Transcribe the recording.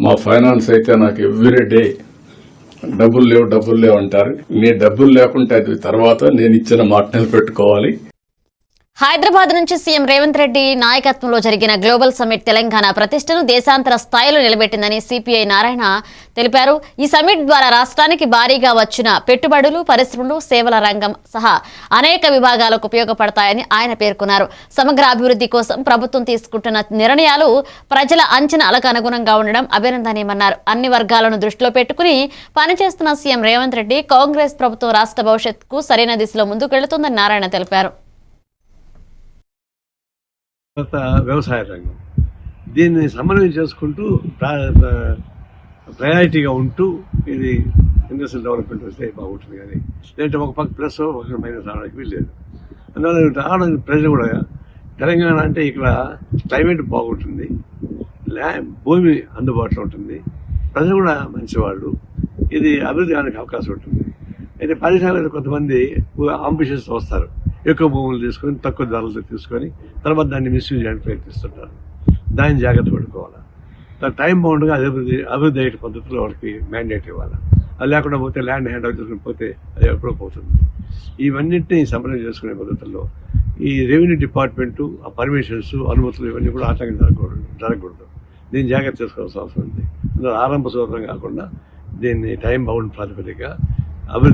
మా ఫైనాన్స్ అయితే నాకు ఎవ్రీ డే డబ్బులు లేవు అంటారు. నీ డబ్బులు లేకుంటే అది తర్వాత నేను ఇచ్చిన మాట నిలబెట్టుకోవాలి. హైదరాబాద్ నుంచి సీఎం రేవంత్ రెడ్డి నాయకత్వంలో జరిగిన గ్లోబల్ సమ్మిట్ తెలంగాణ ప్రతిష్టను దేశాంతర స్థాయిలో నిలబెట్టిందని సిపిఐ నారాయణ తెలిపారు. ఈ సమ్మిట్ ద్వారా రాష్ట్రానికి భారీగా వచ్చిన పెట్టుబడులు, పరిశ్రమలు, సేవల రంగం సహా అనేక విభాగాలకు ఉపయోగపడతాయని ఆయన పేర్కొన్నారు. సమగ్ర అభివృద్ధి కోసం ప్రభుత్వం తీసుకుంటున్న నిర్ణయాలు ప్రజల అంచనాలకు అనుగుణంగా ఉండడం అభినందనీయమన్నారు. అన్ని వర్గాలను దృష్టిలో పెట్టుకుని పనిచేస్తున్న సీఎం రేవంత్ రెడ్డి కాంగ్రెస్ ప్రభుత్వం రాష్ట్ర భవిష్యత్తుకు సరైన దిశలో ముందుకు వెళుతుందని నారాయణ తెలిపారు. వ్యవసాయ రంగం దీన్ని సమన్వయం చేసుకుంటూ ప్రయారిటీగా ఉంటూ ఇది ఇండస్ట్రియల్ డెవలప్మెంట్ వస్తే బాగుంటుంది. కానీ లేదంటే ఒక పక్క ప్లస్ ఒక మైనస్ రావడానికి వీల్లేదు. అందువల్ల రావడానికి ప్రజలు కూడా తెలంగాణ అంటే ఇక్కడ క్లైమేట్ బాగుంటుంది, భూమి అందుబాటులో ఉంటుంది, ప్రజలు కూడా మంచివాళ్ళు, ఇది అభివృద్ధి కావడానికి అవకాశం ఉంటుంది. అయితే పారిశ్రామిక కొంతమంది అంబిషన్స్ వస్తారు, ఎక్కువ భూములు తీసుకొని తక్కువ ధరలతో తీసుకొని తర్వాత దాన్ని మిస్యూజ్ చేయడానికి ప్రయత్నిస్తుంటారు. దాన్ని జాగ్రత్త పడుకోవాలి. టైం బౌండ్గా అభివృద్ధి అయ్యే పద్ధతిలో వాళ్ళకి మ్యాండేట్ ఇవ్వాలి. అది లేకుండా పోతే ల్యాండ్ హ్యాండ్ ఓవర్ చేసుకుని పోతే అది ఎప్పుడో పోతుంది. ఇవన్నింటినీ సమన్వయం చేసుకునే పద్ధతుల్లో ఈ రెవెన్యూ డిపార్ట్మెంటు, ఆ పర్మిషన్స్, అనుమతులు ఇవన్నీ కూడా ఆటంకం జరగకూడదు. దీన్ని జాగ్రత్త చేసుకోవాల్సిన అవసరం ఉంది. అందులో ఆరంభ సూత్రం కాకుండా దీన్ని టైం బౌండ్ ప్రాతిపదికగా అభివృద్ధి